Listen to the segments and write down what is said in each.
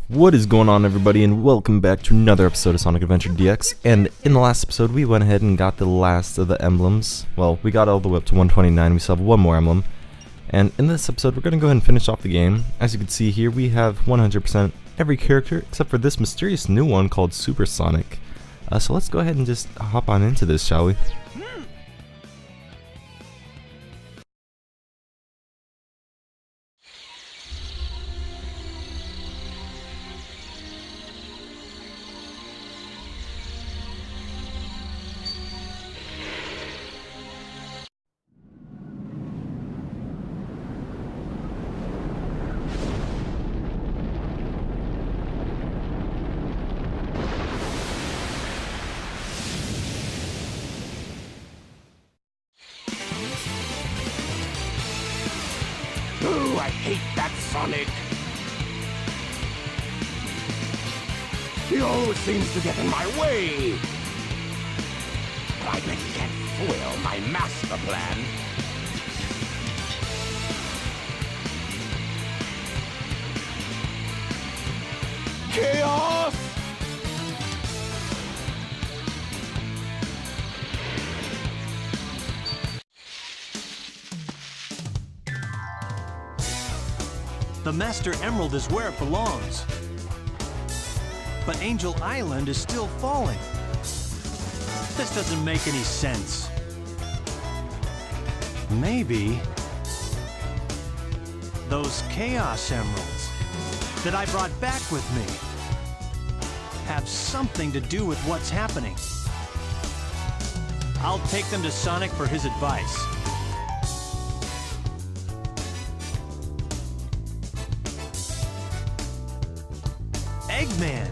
What is going on, everybody, and welcome back to another episode of Sonic Adventure DX. And in the last episode we went ahead and got the last of the emblems. Well, we got all the way up to 129, we still have one more emblem. And in this episode we're going to go ahead and finish off the game. As you can see here, we have 100% every character except for this mysterious new one called Super Sonic. So let's go ahead and just hop on into this, shall we? Oh, I hate that Sonic! He always seems to get in my way! I bet he can't foil my master plan. Chaos! The Master Emerald is where it belongs. But Angel Island is still falling. This doesn't make any sense. Maybe those Chaos Emeralds that I brought back with me have something to do with what's happening. I'll take them to Sonic for his advice. Eggman!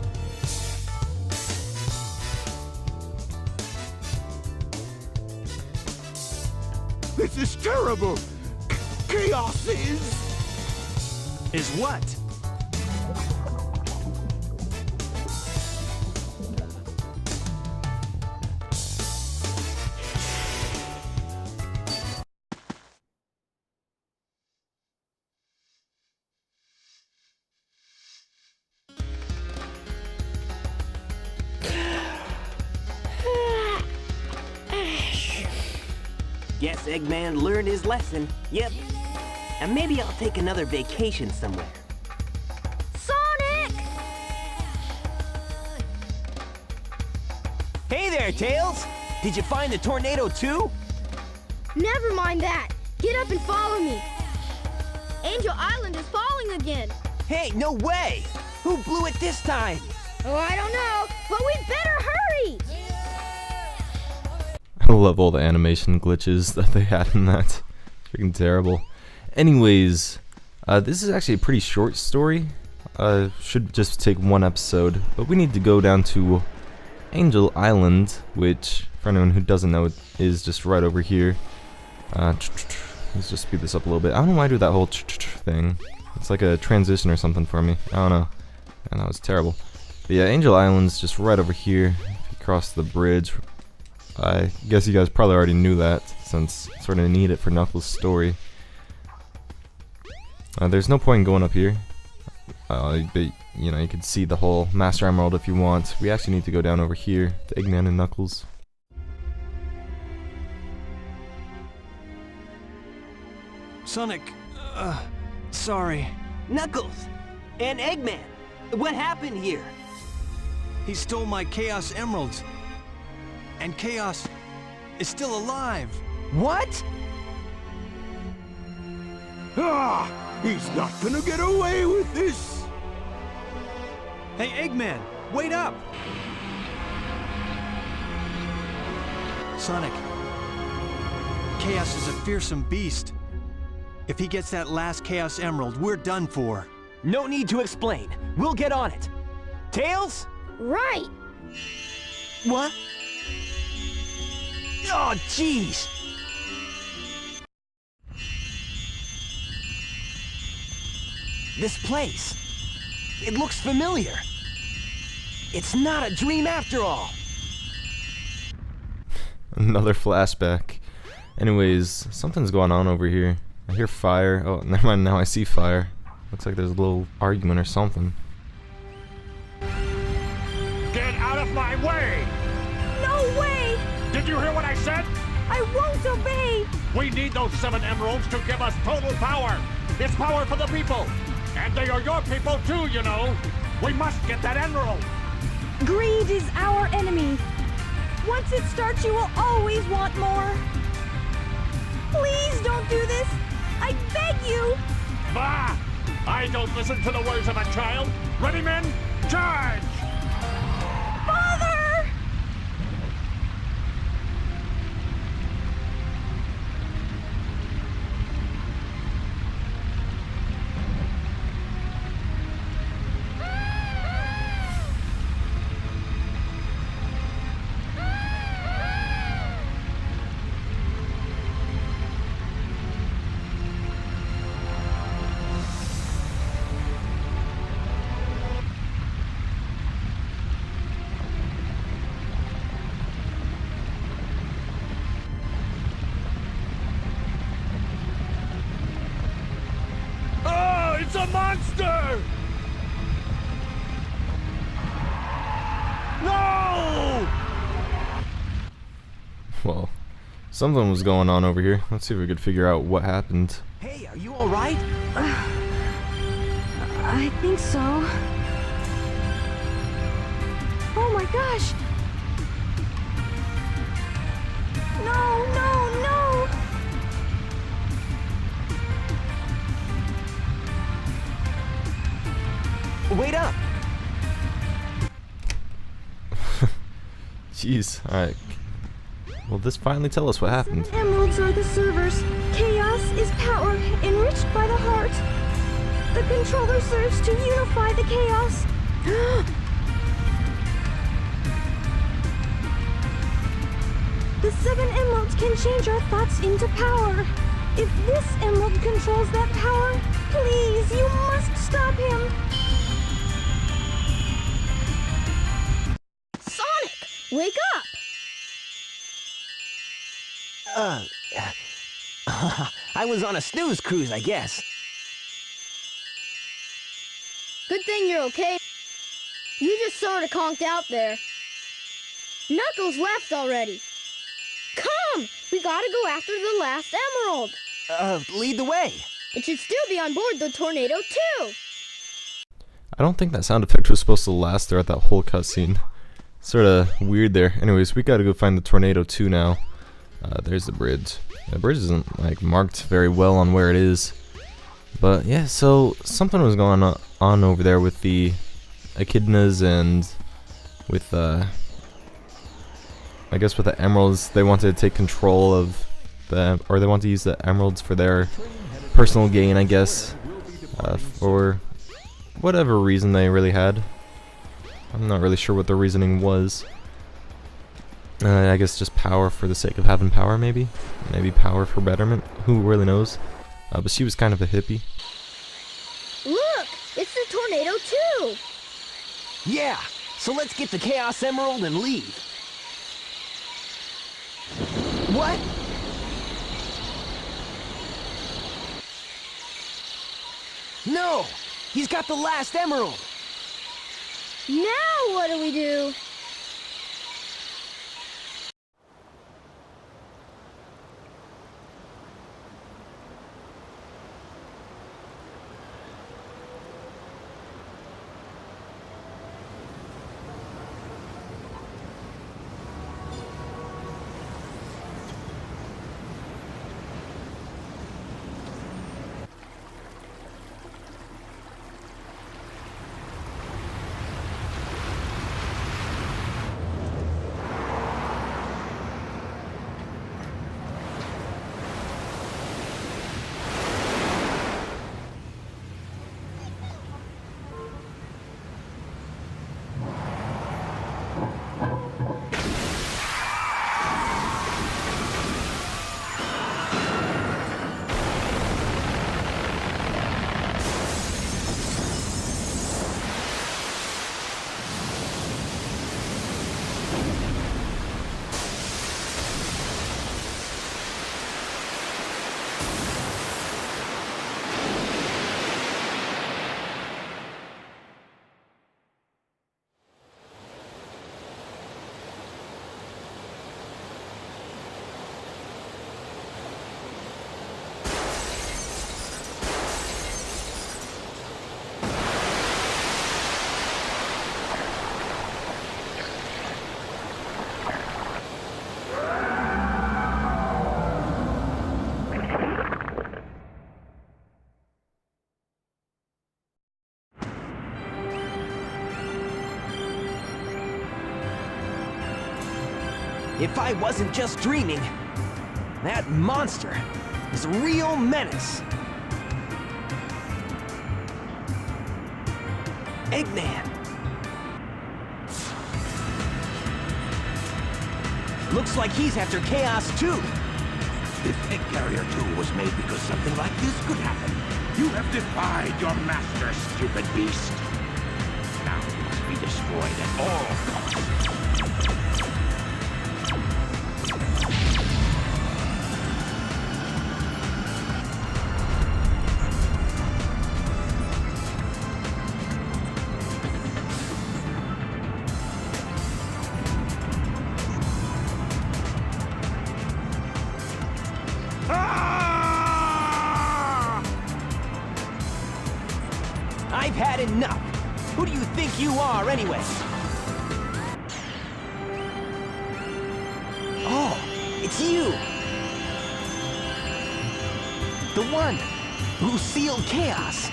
This is terrible! Chaos is... Is what? Guess Eggman learned his lesson. Yep. And maybe I'll take another vacation somewhere. Sonic! Hey there, Tails! Did you find the tornado too? Never mind that. Get up and follow me. Angel Island is falling again. Hey, no way! Who blew it this time? Oh, I don't know, but we better hurry! I love all the animation glitches that they had in that. Freaking terrible. Anyways, this is actually a pretty short story. Should just take one episode, but we need to go down to Angel Island, which, for anyone who doesn't know, is just right over here. Let's just speed this up a little bit. I don't know why I do that whole thing. It's like a transition or something for me. I don't know. And that was terrible. But yeah, Angel Island's just right over here. If you cross the bridge. I guess you guys probably already knew that, since I sort of need it for Knuckles' story. There's no point in going up here. But, you know, you can see the whole Master Emerald if you want. We actually need to go down over here to Eggman and Knuckles. Sonic, sorry. Knuckles! And Eggman! What happened here? He stole my Chaos Emeralds. And Chaos is still alive. What? Ah! He's not gonna get away with this! Hey, Eggman, wait up! Sonic, Chaos is a fearsome beast. If he gets that last Chaos Emerald, we're done for. No need to explain. We'll get on it. Tails? Right! What? Oh, jeez! This place. It looks familiar. It's not a dream after all. Another flashback. Anyways, something's going on over here. I hear fire. Oh, never mind, now I see fire. Looks like there's a little argument or something. off my way! No way! Did you hear what I said? I won't obey! We need those 7 emeralds to give us total power! It's power for the people! And they are your people too, you know! We must get that emerald! Greed is our enemy. Once it starts, you will always want more. Please don't do this. I beg you. Bah! I don't listen to the words of a child! Ready, men? Charge! Father! Oh, it's a monster! No! Well, something was going on over here. Let's see if we could figure out what happened. Hey, are you alright? I think so. Oh my gosh! No, no, no! Wait up! Jeez, alright. Will this finally tell us what happened? Emeralds are the servers. Chaos is power enriched by the heart. The controller serves to unify the chaos. The 7 emeralds can change our thoughts into power. If this emerald controls that power, please, you must stop him. Sonic, wake up! I was on a snooze cruise, I guess. Good thing you're okay. You just sort of conked out there. Knuckles left already. Come! We gotta go after the last emerald. Lead the way. It should still be on board the Tornado too. I don't think that sound effect was supposed to last throughout that whole cutscene. Sort of weird there. Anyways, we gotta go find the Tornado 2 now. There's the bridge. The bridge isn't like marked very well on where it is. But yeah, so something was going on over there with the echidnas and with I guess with the emeralds. They wanted to take control of them, or they want to use the emeralds for their personal gain, I guess, for whatever reason they really had. I'm not really sure what the reasoning was. I guess just power for the sake of having power, maybe? Maybe power for betterment? Who really knows? But she was kind of a hippie. Look, it's the Tornado 2. Yeah, so let's get the Chaos Emerald and leave. What? No! He's got the last emerald! Now what do we do? If I wasn't just dreaming, that monster is a real menace. Eggman. Looks like he's after Chaos too. If Egg Carrier 2 was made because something like this could happen, you have defied your master, stupid beast. Now you must be destroyed at all costs. I've had enough. Who do you think you are, anyway? Oh, it's you! The one who sealed chaos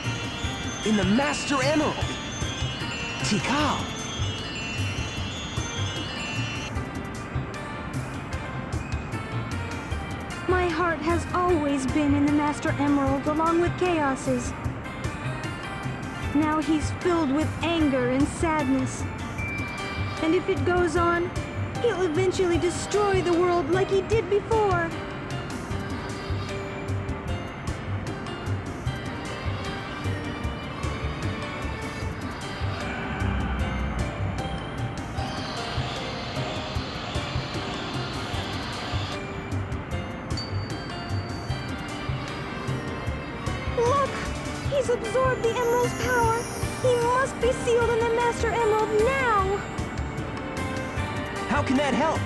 in the Master Emerald. Tikal. My heart has always been in the Master Emerald along with Chaos's. Now he's filled with anger and sadness. And if it goes on, he'll eventually destroy the world like he did before. Look! He's absorbed the Emerald's power. He must be sealed in the Master Emerald now. How can that help?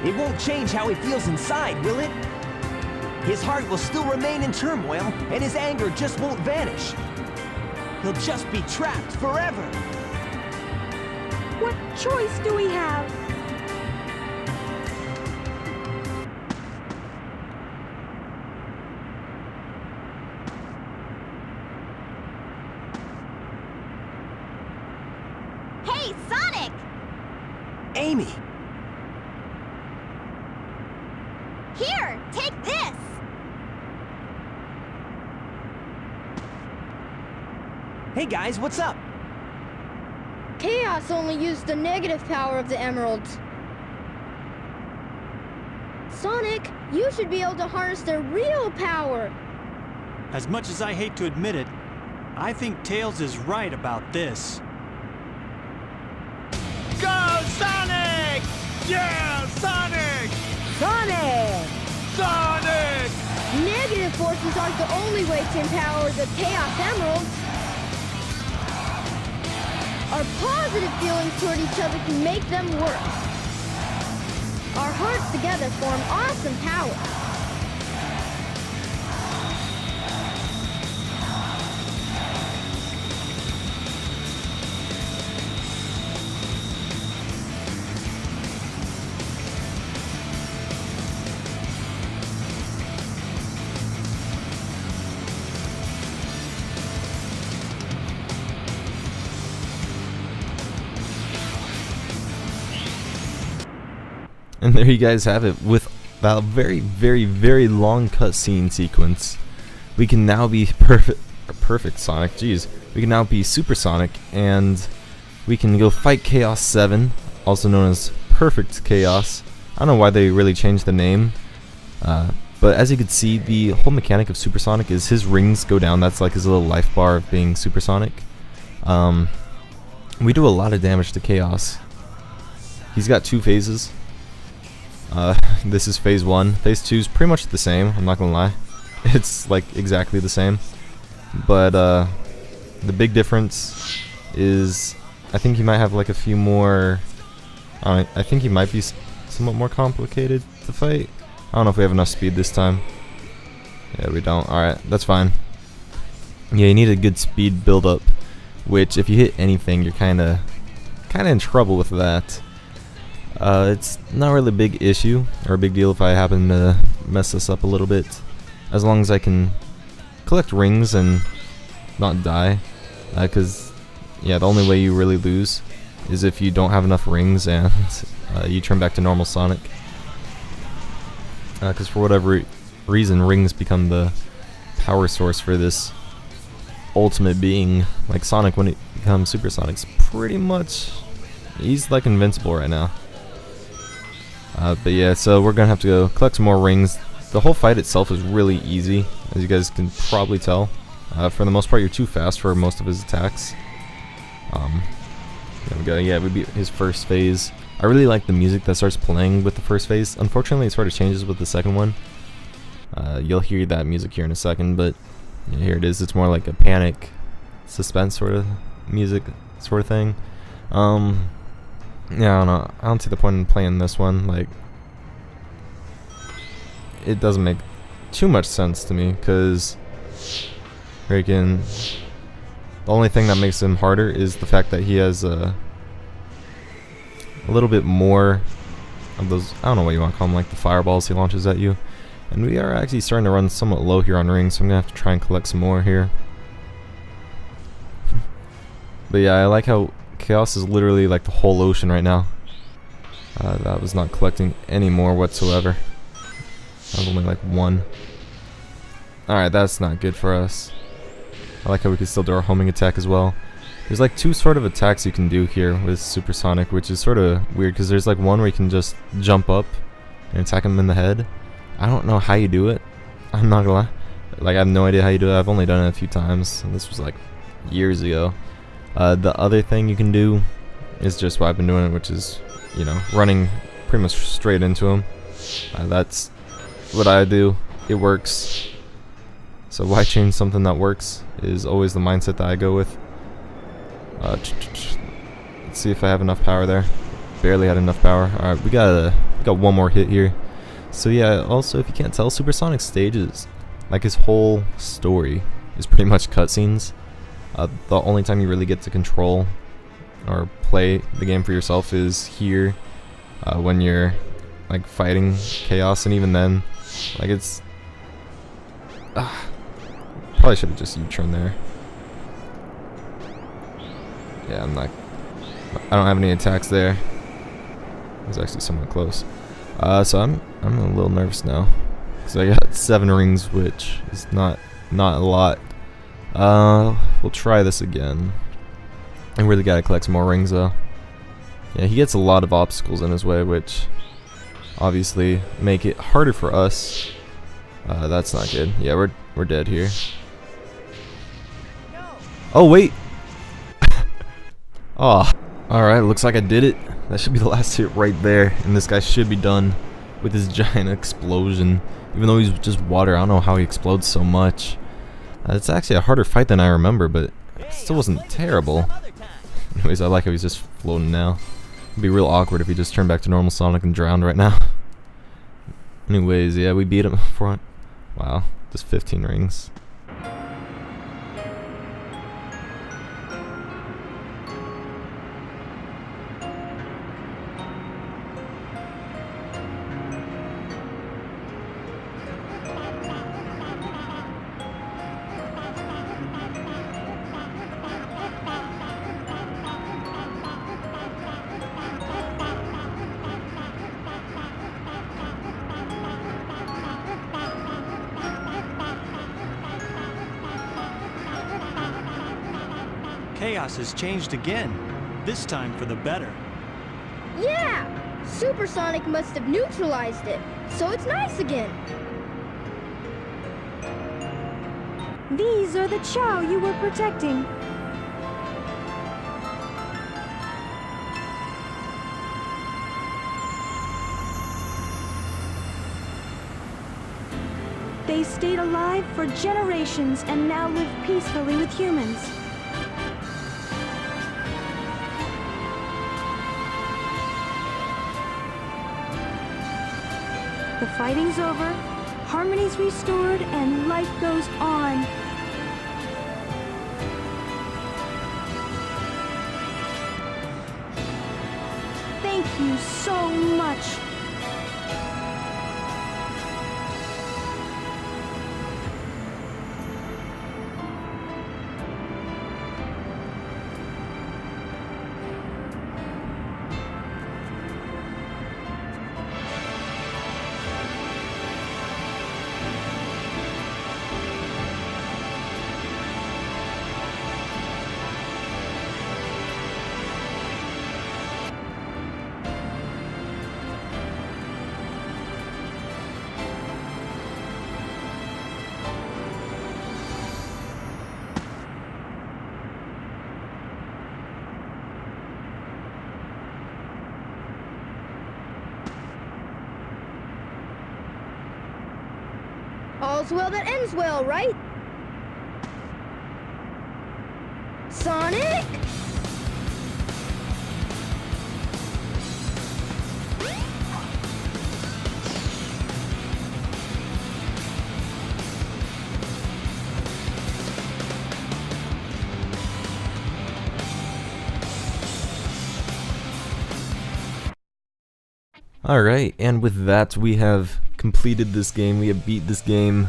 It won't change how he feels inside, will it? His heart will still remain in turmoil, and his anger just won't vanish. He'll just be trapped forever. What choice do we have? Hey, Sonic! Amy! Here, take this! Hey guys, what's up? Chaos only used the negative power of the emeralds. Sonic, you should be able to harness their real power. As much as I hate to admit it, I think Tails is right about this. Go, Sonic! Yeah, Sonic! Sonic! Sonic! Negative forces aren't the only way to empower the Chaos Emeralds. Our positive feelings toward each other can make them work. Our hearts together form awesome power. And there you guys have it. With that very, very, very long cutscene sequence, we can now be perfect Sonic. Jeez, we can now be Super Sonic, and we can go fight Chaos 7, also known as Perfect Chaos. I don't know why they really changed the name, but as you can see, the whole mechanic of Super Sonic is his rings go down. That's like his little life bar of being Super Sonic. We do a lot of damage to Chaos. He's got 2 phases. This is phase 1. Phase 2 is pretty much the same, I'm not gonna lie. It's like exactly the same. But the big difference is I think he might have like a few more... I think he might be somewhat more complicated to fight. I don't know if we have enough speed this time. Yeah, we don't. Alright, that's fine. Yeah, you need a good speed build up, which if you hit anything, you're kinda in trouble with that. It's not really a big issue or a big deal if I happen to mess this up a little bit, as long as I can collect rings and not die, because yeah, the only way you really lose is if you don't have enough rings and you turn back to normal Sonic. Because for whatever reason, rings become the power source for this ultimate being. Like Sonic, when he becomes Super Sonic's pretty much, he's like invincible right now. But yeah, so we're gonna have to go collect some more rings. The whole fight itself is really easy, as you guys can probably tell. For the most part, you're too fast for most of his attacks. There we go. Yeah, we beat his first phase. I really like the music that starts playing with the first phase. Unfortunately, it sort of changes with the second one. You'll hear that music here in a second, but yeah, here it is. It's more like a panic, suspense sort of music sort of thing. Yeah, I don't know. I don't see the point in playing this one. Like, it doesn't make too much sense to me, because freaking the only thing that makes him harder is the fact that he has a little bit more of those, I don't know what you want to call them, like the fireballs he launches at you. And we are actually starting to run somewhat low here on rings, so I'm going to have to try and collect some more here. But yeah, I like how Chaos is literally like the whole ocean right now. That was not collecting any more whatsoever. That was only like one. Alright, that's not good for us. I like how we can still do our homing attack as well. There's like two sort of attacks you can do here with Supersonic, which is sort of weird, because there's like one where you can just jump up and attack him in the head. I don't know how you do it. I'm not gonna lie. Like, I have no idea how you do it. I've only done it a few times, and this was like years ago. The other thing you can do is just what I've been doing, which is, you know, running pretty much straight into him. That's what I do. It works. So why change something that works is always the mindset that I go with. Let's see if I have enough power there. Barely had enough power. Alright, we got one more hit here. So yeah, also, if you can't tell, Supersonic stages, like his whole story, is pretty much cutscenes. The only time you really get to control or play the game for yourself is here, when you're like fighting Chaos, and even then, like, it's probably should have just U-turned there. Yeah, I don't have any attacks there. It was actually somewhat close. So I'm a little nervous now, because I got 7 rings, which is not a lot. We'll try this again. I really gotta collect some more rings though. Yeah, he gets a lot of obstacles in his way, which obviously make it harder for us. That's not good. Yeah, we're dead here. Oh wait. Oh, alright, looks like I did it. That should be the last hit right there, and this guy should be done with his giant explosion. Even though he's just water, I don't know how he explodes so much. It's actually a harder fight than I remember, but it still wasn't terrible. Anyways, I like how he's just floating now. It'd be real awkward if he just turned back to normal Sonic and drowned right now. Anyways, yeah, we beat him for, wow, just 15 rings. Chaos has changed again, this time for the better. Yeah! Supersonic must have neutralized it, so it's nice again. These are the Chow you were protecting. They stayed alive for generations and now live peacefully with humans. The fighting's over, harmony's restored, and life goes on. Thank you so much. all's well that ends well, right? Sonic? Alright, and with that, we have completed this game. We have beat this game.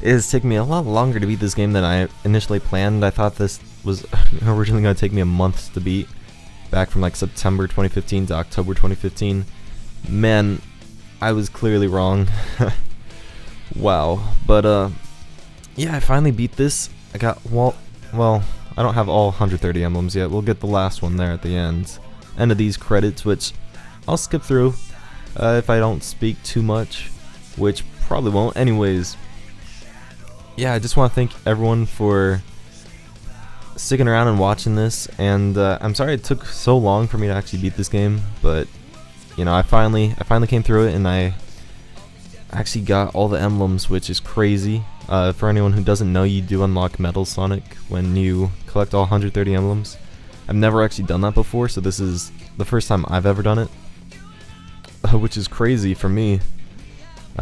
It has taken me a lot longer to beat this game than I initially planned. I thought this was originally going to take me a month to beat, back from like September 2015 to October 2015. Man, I was clearly wrong. Wow. But yeah, I finally beat this. I got, well, I don't have all 130 emblems yet. We'll get the last one there at the end of these credits, which I'll skip through if I don't speak too much, which probably won't. Anyways, yeah, I just want to thank everyone for sticking around and watching this, and I'm sorry it took so long for me to actually beat this game, but you know, I finally came through it, and I actually got all the emblems, which is crazy. For anyone who doesn't know, you do unlock Metal Sonic when you collect all 130 emblems. I've never actually done that before, so this is the first time I've ever done it, which is crazy for me,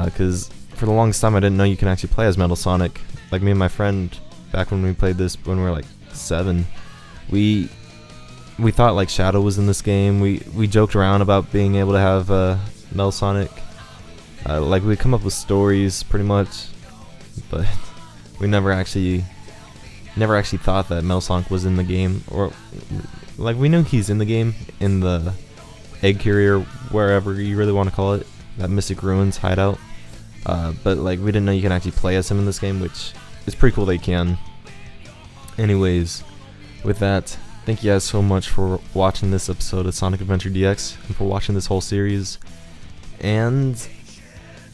because for the longest time I didn't know you can actually play as Metal Sonic. Like me and my friend, back when we played this when we were like 7, we thought like Shadow was in this game. We joked around about being able to have Metal Sonic. Like we come up with stories pretty much, but we never actually thought that Metal Sonic was in the game, or like we knew he's in the game in the egg carrier, wherever you really want to call it, that Mystic Ruins hideout. But like we didn't know you can actually play as him in this game, which is pretty cool that you can. Anyways, with that, thank you guys so much for watching this episode of Sonic Adventure DX and for watching this whole series. And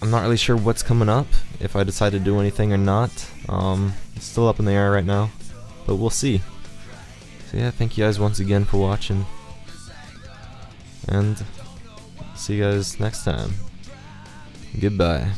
I'm not really sure what's coming up, if I decide to do anything or not. It's still up in the air right now, but we'll see. So yeah, thank you guys once again for watching, and see you guys next time. Goodbye.